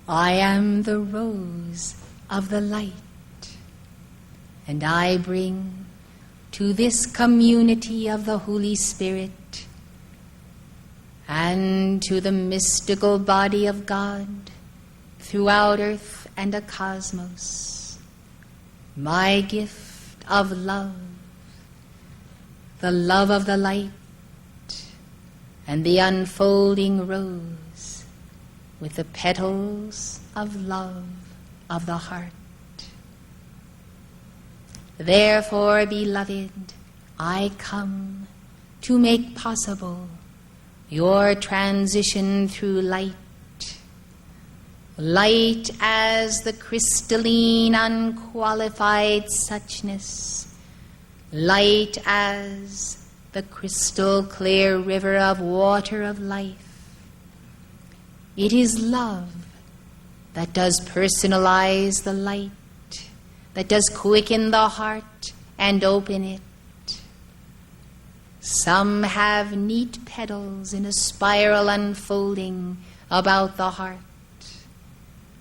I am the rose of the light, and I bring to this community of the Holy Spirit and to the mystical body of God throughout earth and the cosmos my gift of love, the love of the light and the unfolding rose with the petals of love of the heart. Therefore, beloved, I come to make possible your transition through light, light as the crystalline, unqualified suchness, light as the crystal clear river of water of life. It is love that does personalize the light, that does quicken the heart and open it. Some have neat petals in a spiral unfolding about the heart,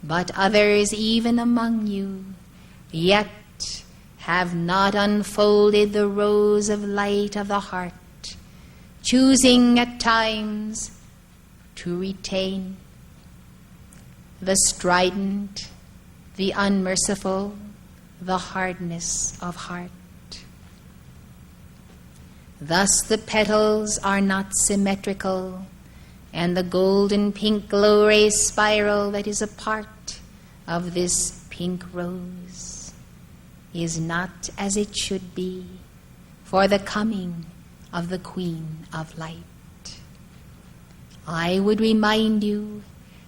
but others, even among you, yet have not unfolded the rose of light of the heart, choosing at times to retain the strident, the unmerciful, the hardness of heart. Thus the petals are not symmetrical, and the golden pink glow ray spiral that is a part of this pink rose is not as it should be for the coming of the Queen of Light. I would remind you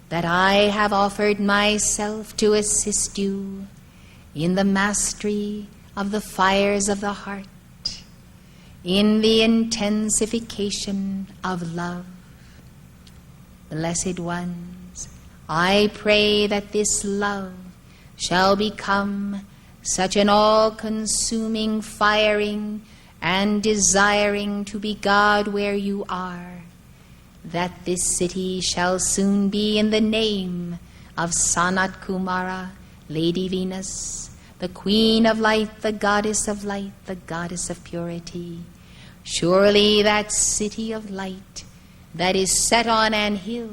that I have offered myself to assist you in the mastery of the fires of the heart, in the intensification of love. Blessed ones, I pray that this love shall become such an all-consuming firing and desiring to be God where you are, that this city shall soon be in the name of Sanat Kumara, Lady Venus, the Queen of Light, the Goddess of Light, the Goddess of Purity. Surely that city of light that is set on an hill,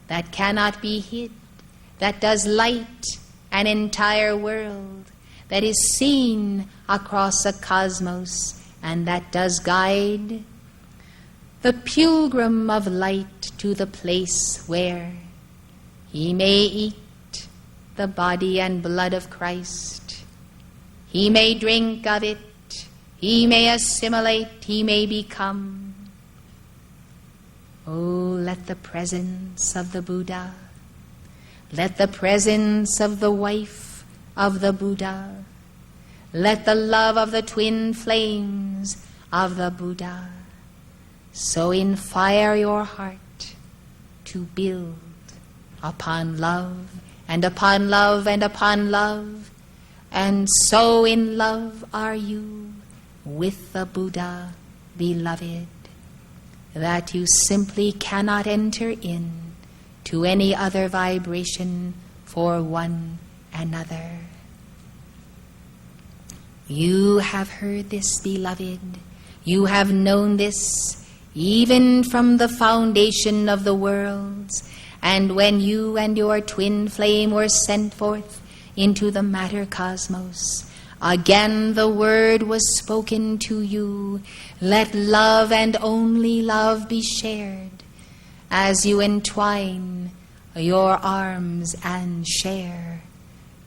that cannot be hid, that does light an entire world, that is seen across a cosmos, and that does guide the pilgrim of light to the place where he may eat the body and blood of Christ, he may drink of it, he may assimilate, he may become. Oh, let the presence of the Buddha, let the presence of the wife of the Buddha, let the love of the twin flames of the Buddha so infire your heart to build upon love and upon love and upon love, and so in love are you with the Buddha, beloved, that you simply cannot enter in to any other vibration for one another. You have heard this, beloved. You have known this even from the foundation of the worlds, and when you and your twin flame were sent forth into the matter cosmos, again the word was spoken to you, let love and only love be shared, as you entwine your arms and share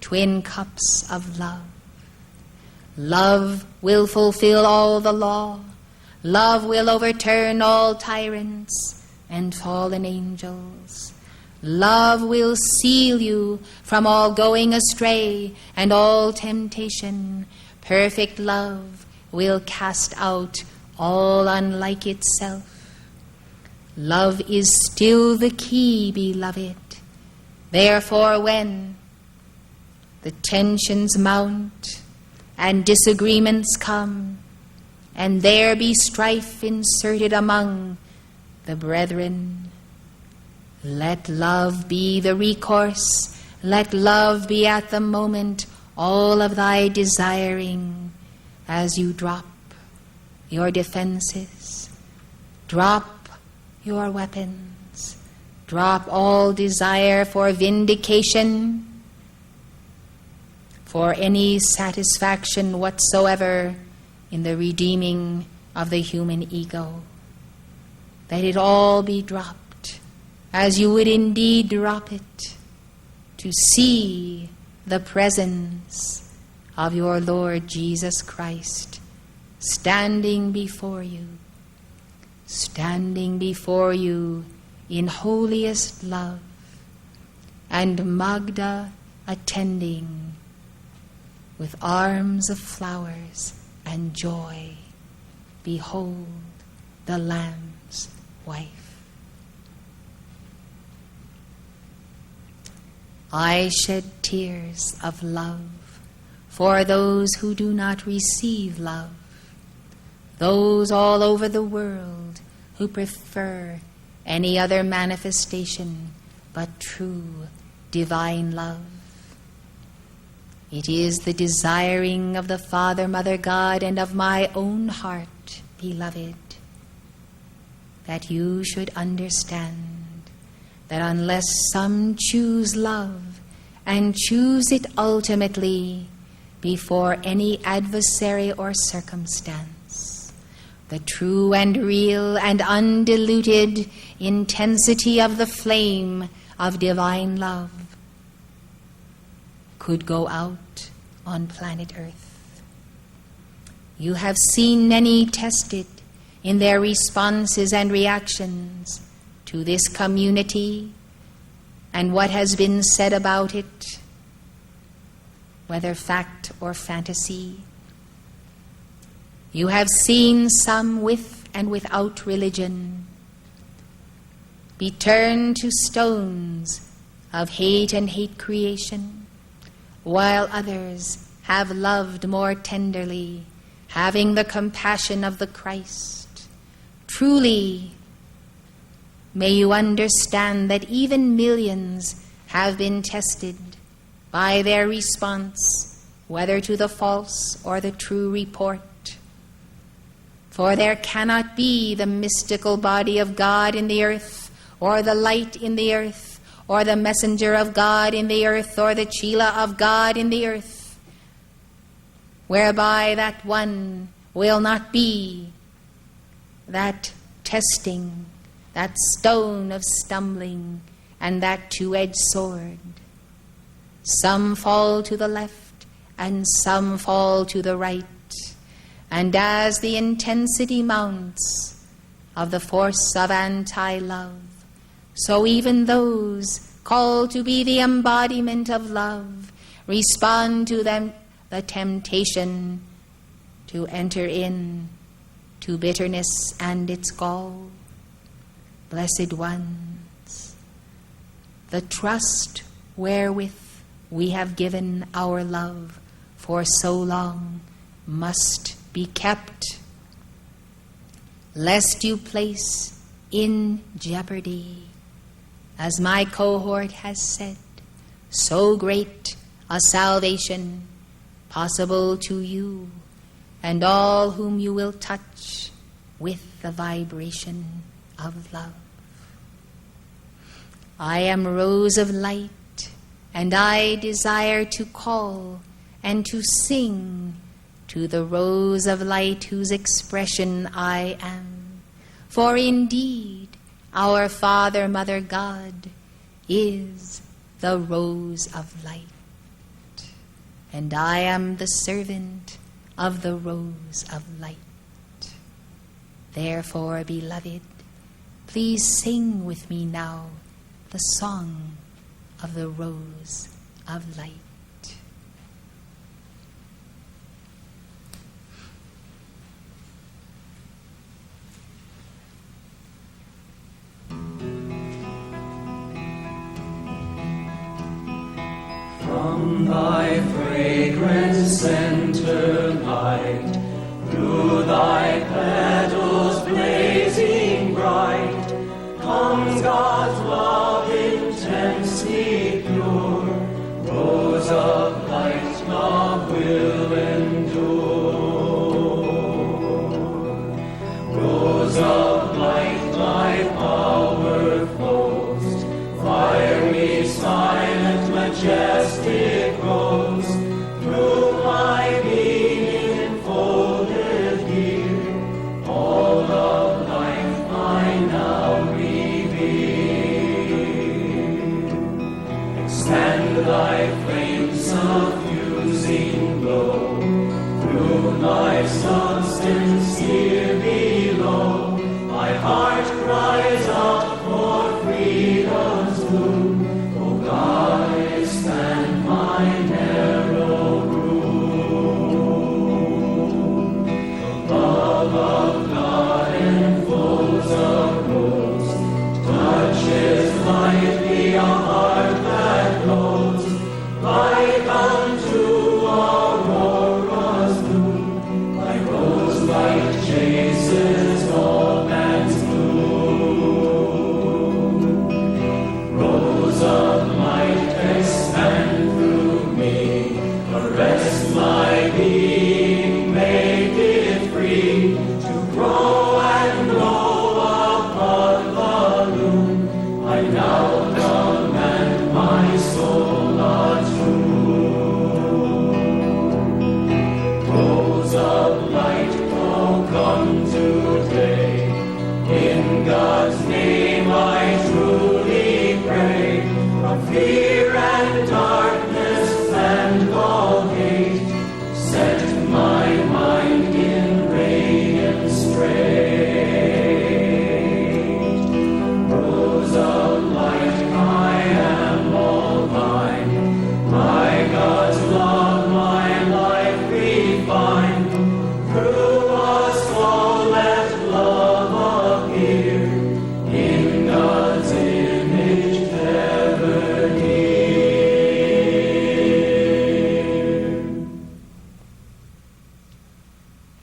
twin cups of love. Love will fulfill all the law, love will overturn all tyrants and fallen angels. Love will seal you from all going astray and all temptation. Perfect love will cast out all unlike itself. Love is still the key, beloved. Therefore, when the tensions mount and disagreements come, and there be strife inserted among the brethren, Let love be the recourse. Let love be at the moment all of thy desiring as you drop your defenses, drop your weapons, drop all desire for vindication, for any satisfaction whatsoever in the redeeming of the human ego. Let it all be dropped as you would indeed drop it to see the presence of your Lord Jesus Christ standing before you in holiest love, and Magda attending with arms of flowers and joy. Behold the Lamb's wife. I shed tears of love for those who do not receive love, those all over the world who prefer any other manifestation but true divine love. It is the desiring of the Father, Mother God, and of my own heart, beloved, that you should understand that unless some choose love and choose it ultimately before any adversary or circumstance, the true and real and undiluted intensity of the flame of divine love could go out on planet Earth. You have seen many tested in their responses and reactions to this community and what has been said about it, whether fact or fantasy. You have seen some with and without religion be turned to stones of hate and hate creation, while others have loved more tenderly, having the compassion of the Christ. Truly, may you understand that even millions have been tested by their response, whether to the false or the true report. For there cannot be the mystical body of God in the earth, or the light in the earth, or the messenger of God in the earth, or the Chela of God in the earth, whereby that one will not be that testing, that stone of stumbling, and that two-edged sword. Some fall to the left, and some fall to the right. And as the intensity mounts of the force of anti-love, so even those called to be the embodiment of love respond to them the temptation to enter in to bitterness and its gall. Blessed ones, the trust wherewith we have given our love for so long must be kept, lest you place in jeopardy, as my cohort has said, so great a salvation possible to you and all whom you will touch with the vibration of love. I am rose of light, and I desire to call and to sing to the rose of light whose expression I am. For indeed, our Father, Mother God is the rose of light, and I am the servant of the rose of light. Therefore, beloved, please sing with me now the song of the rose of light. From thy fragrant center light, through thy petals blazing bright, comes God's love.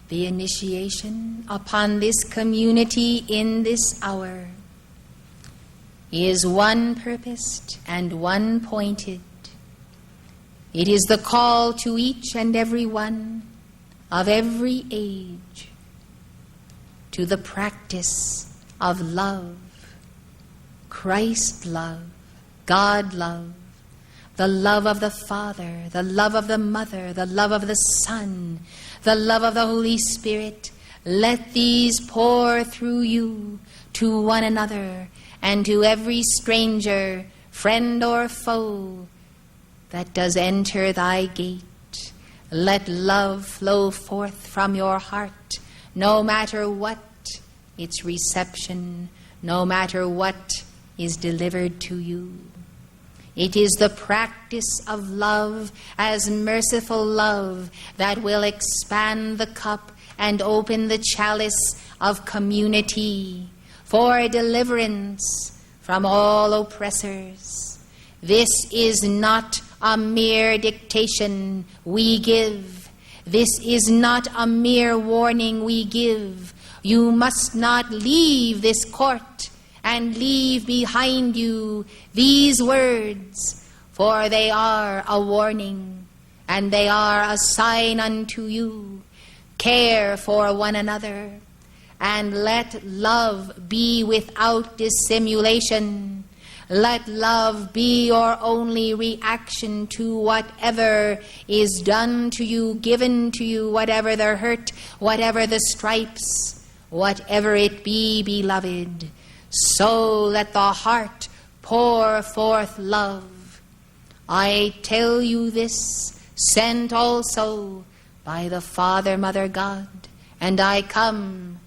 the initiation upon this community in this hour is one-purposed and one-pointed. It is the call to each and every one of every age to the practice of love, Christ love, God love, the love of the Father, the love of the Mother, the love of the Son, the love of the Holy Spirit. Let these pour through you to one another and to every stranger, friend or foe, that does enter thy gate. Let love flow forth from your heart, no matter what its reception, no matter what is delivered to you. It is the practice of love as merciful love that will expand the cup and open the chalice of community for deliverance from all oppressors. This is not a mere dictation we give. This is not a mere warning we give. You must not leave this court and leave behind you these words, for they are a warning, and they are a sign unto you. Care for one another, and let love be without dissimulation. Let love be your only reaction to whatever is done to you, given to you, whatever the hurt, whatever the stripes, whatever it be, beloved. So let the heart pour forth love. I tell you this, sent also by the Father, Mother, God, and I come,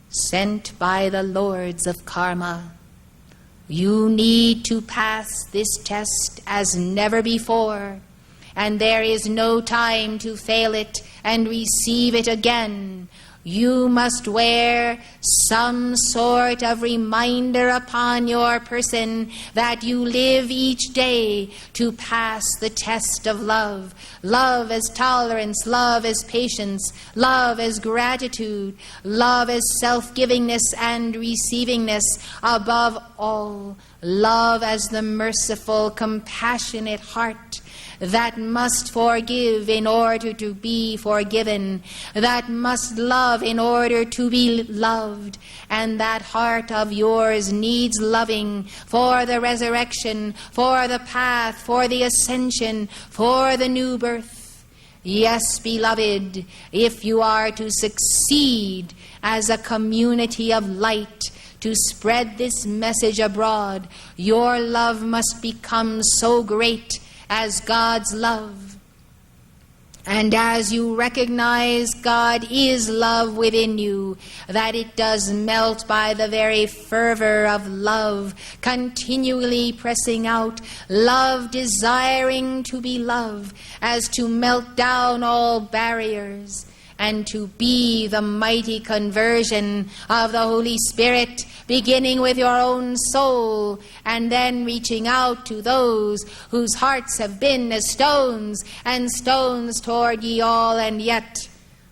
sent by the Lords of Karma. You need to pass this test as never before, and there is no time to fail it and receive it again. You must wear some sort of reminder upon your person that you live each day to pass the test of love. Love as tolerance, love as patience, love as gratitude, love as self-givingness and receivingness. Above all, love as the merciful, compassionate heart that must forgive in order to be forgiven, that must love in order to be loved, and that heart of yours needs loving for the resurrection, for the path, for the ascension, for the new birth. Yes, beloved, if you are to succeed as a community of light, to spread this message abroad, your love must become so great as God's love. And as you recognize God is love within you, that it does melt by the very fervor of love, continually pressing out, love desiring to be love, as to melt down all barriers, and to be the mighty conversion of the Holy Spirit, beginning with your own soul, and then reaching out to those whose hearts have been as stones, and stones toward ye all, and yet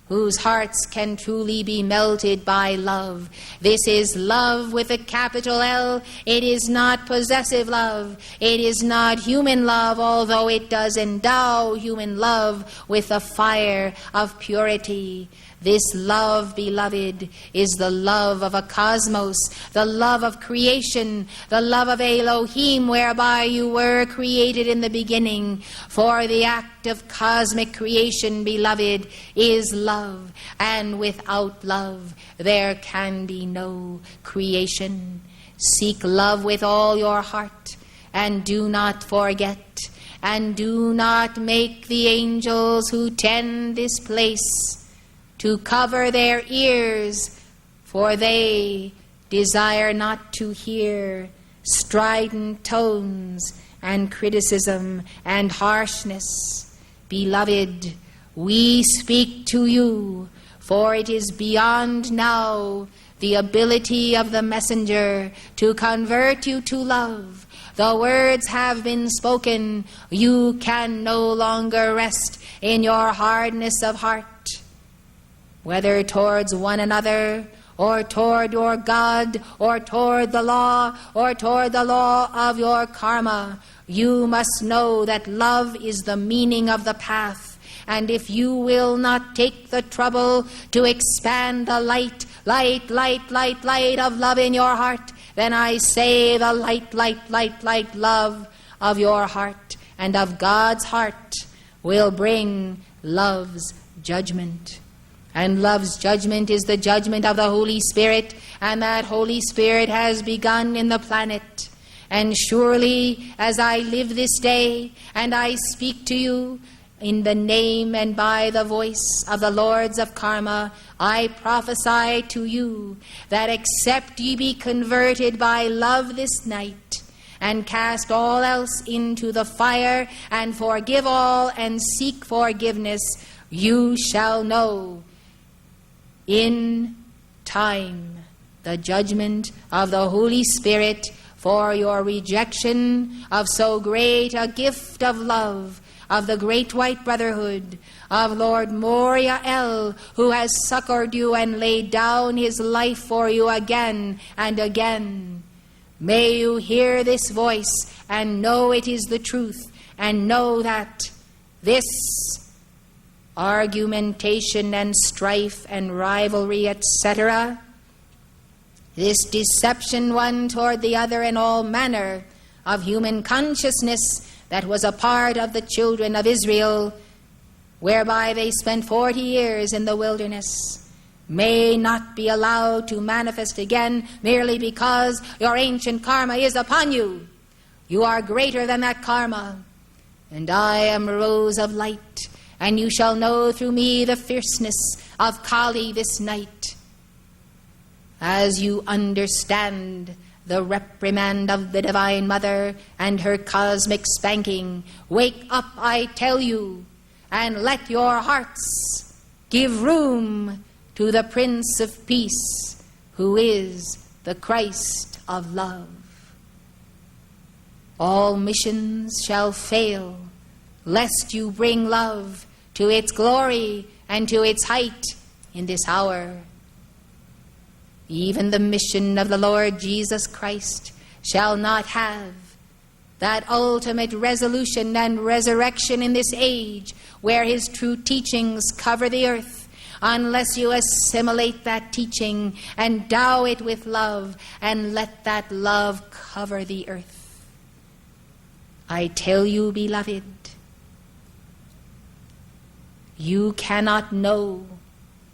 whose hearts can truly be melted by love. This is love with a capital L. It is not possessive love. It is not human love, although it does endow human love with the fire of purity. This love, beloved, is the love of a cosmos, the love of creation, the love of Elohim, whereby you were created in the beginning. For the act of cosmic creation, beloved, is love, and without love there can be no creation. Seek love with all your heart, and do not forget, and do not make the angels who tend this place to cover their ears, for they desire not to hear strident tones and criticism and harshness. Beloved, we speak to you, for it is beyond now the ability of the messenger to convert you to love. The words have been spoken. You can no longer rest in your hardness of heart. whether towards one another, or toward your God, or toward the law, or toward the law of your karma, you must know that love is the meaning of the path. And if you will not take the trouble to expand the light of love in your heart, then I say the light love of your heart and of God's heart will bring love's judgment. And love's judgment is the judgment of the Holy Spirit, and that Holy Spirit has begun in the planet. And surely, as I live this day, and I speak to you in the name and by the voice of the Lords of Karma, I prophesy to you that except ye be converted by love this night, and cast all else into the fire, and forgive all, and seek forgiveness, you shall know in time the judgment of the Holy Spirit for your rejection of so great a gift of love, of the Great White Brotherhood, of Lord Moriah, who has succored you and laid down his life for you again and again. May you hear this voice and know it is the truth, and know that this argumentation and strife and rivalry, etc., this deception one toward the other and all manner of human consciousness that was a part of the children of Israel, whereby they spent 40 years in the wilderness, may not be allowed to manifest again merely because your ancient karma is upon you. You are greater than that karma, and I am a rose of light, and you shall know through me the fierceness of Kali this night. As you understand the reprimand of the Divine Mother and her cosmic spanking, wake up, I tell you, and let your hearts give room to the Prince of Peace, who is the Christ of love. All missions shall fail, lest you bring love to its glory and to its height in this hour. Even the mission of the Lord Jesus Christ shall not have that ultimate resolution and resurrection in this age where his true teachings cover the earth, unless you assimilate that teaching and dow it with love and let that love cover the earth. I tell you, beloved, you cannot know,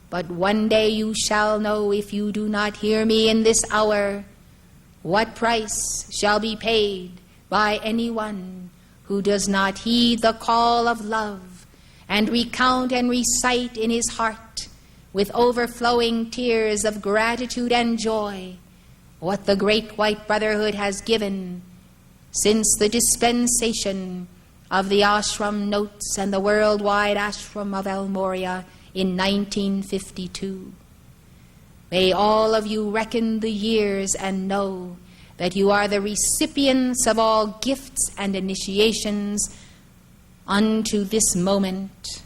but one day you shall know, if you do not hear me in this hour, what price shall be paid by anyone who does not heed the call of love and recount and recite in his heart with overflowing tears of gratitude and joy what the Great White Brotherhood has given since the dispensation of the ashram notes and the worldwide ashram of El Moria in 1952. May all of you reckon the years and know that you are the recipients of all gifts and initiations unto this moment.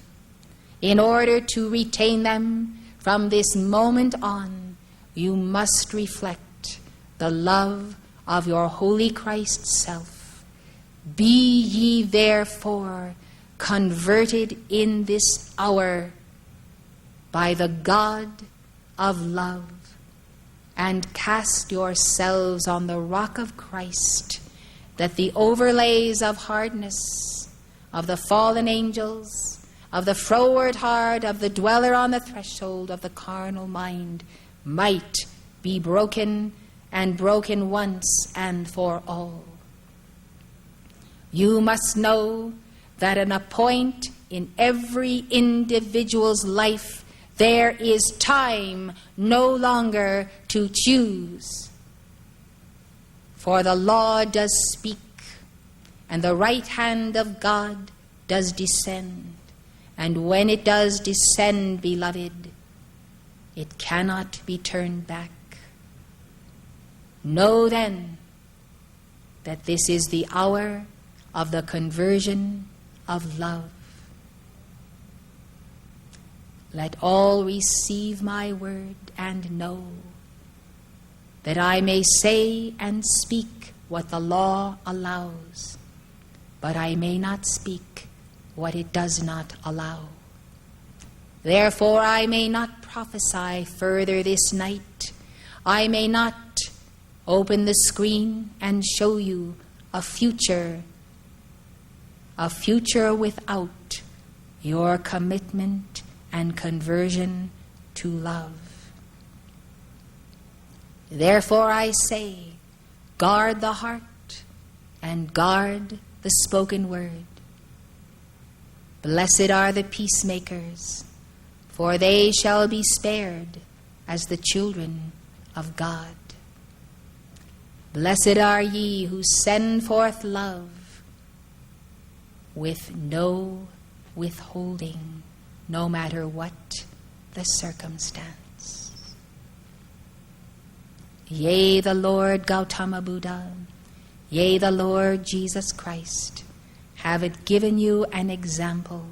In order to retain them from this moment on, you must reflect the love of your Holy Christ self. Be ye therefore converted in this hour by the God of love, and cast yourselves on the rock of Christ, that the overlays of hardness, of the fallen angels, of the froward heart, of the dweller on the threshold of the carnal mind, might be broken, and broken once and for all. You must know that at a point in every individual's life, there is time no longer to choose. For the law does speak, and the right hand of God does descend. And when it does descend, beloved, it cannot be turned back. Know then that this is the hour of the conversion of love. Let all receive my word and know that I may say and speak what the law allows, but I may not speak what it does not allow. Therefore I may not prophesy further this night. I may not open the screen and show you a future without your commitment and conversion to love. Therefore I say, guard the heart and guard the spoken word. Blessed are the peacemakers, for they shall be spared as the children of God. Blessed are ye who send forth love with no withholding, no matter what the circumstance. Yea, the Lord Gautama Buddha, yea, the Lord Jesus Christ, have it given you an example.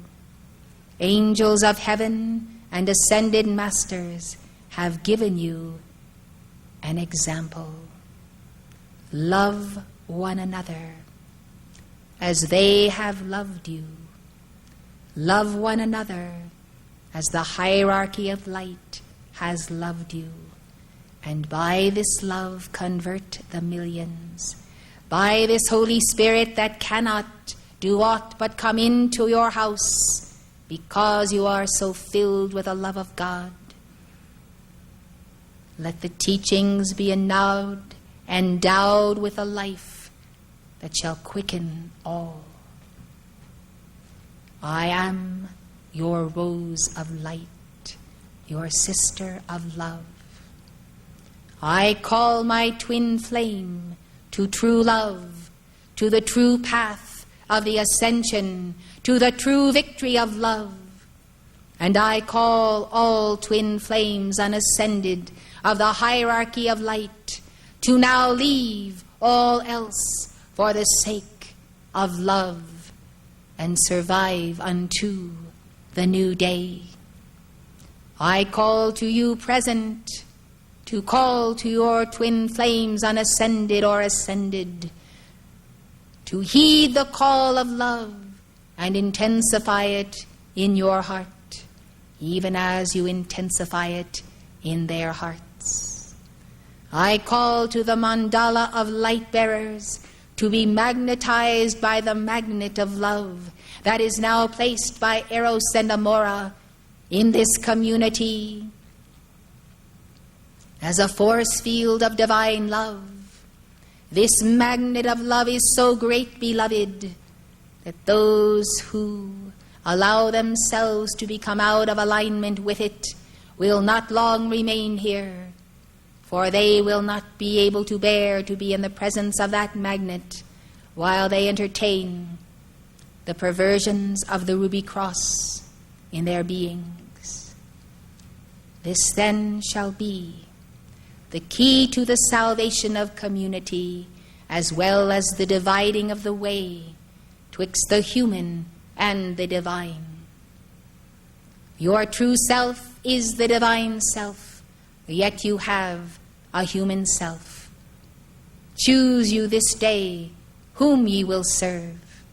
Angels of heaven and ascended masters have given you an example. Love one another as they have loved you. Love one another as the hierarchy of light has loved you. And by this love convert the millions. By this Holy Spirit that cannot do aught but come into your house because you are so filled with the love of God. Let the teachings be endowed with a life that shall quicken all. I am your rose of light, your sister of love. I call my twin flame to true love, to the true path of the ascension, to the true victory of love. And I call all twin flames unascended of the hierarchy of light to now leave all else for the sake of love and survive unto the new day. I call to you present to call to your twin flames unascended or ascended, to heed the call of love and intensify it in your heart, even as you intensify it in their hearts. I call to the mandala of light bearers to be magnetized by the magnet of love that is now placed by Eros and Amora in this community as a force field of divine love. This magnet of love is so great, beloved, that those who allow themselves to become out of alignment with it will not long remain here, for they will not be able to bear to be in the presence of that magnet while they entertain the perversions of the ruby cross in their beings. This then shall be the key to the salvation of community, as well as the dividing of the way twixt the human and the divine. Your true self is the divine self, yet you have a human self. Choose you this day whom ye will serve.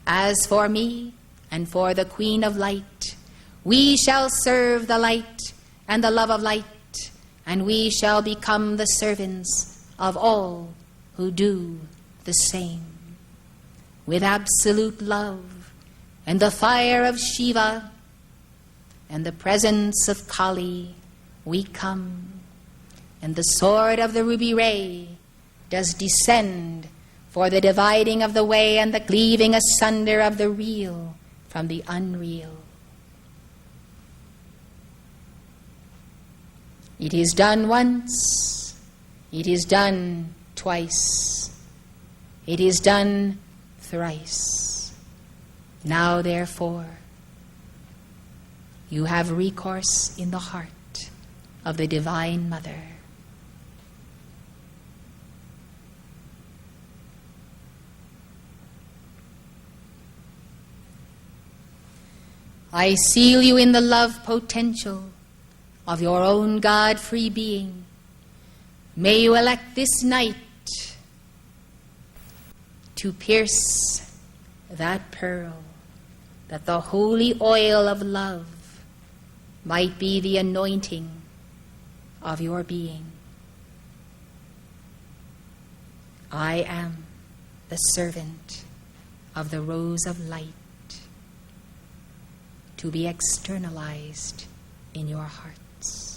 As for me and for the Queen of Light, we shall serve the light and the love of light, and we shall become the servants of all who do the same. With absolute love and the fire of Shiva and the presence of Kali, we come, and the sword of the ruby ray does descend for the dividing of the way and the cleaving asunder of the real from the unreal. It is done once, it is done twice, it is done thrice. Now, therefore, you have recourse in the heart of the Divine Mother. I seal you in the love potential of your own God-free being. May you elect this night to pierce that pearl, that the holy oil of love might be the anointing of your being. I am the servant of the rose of light, to be externalized in your hearts.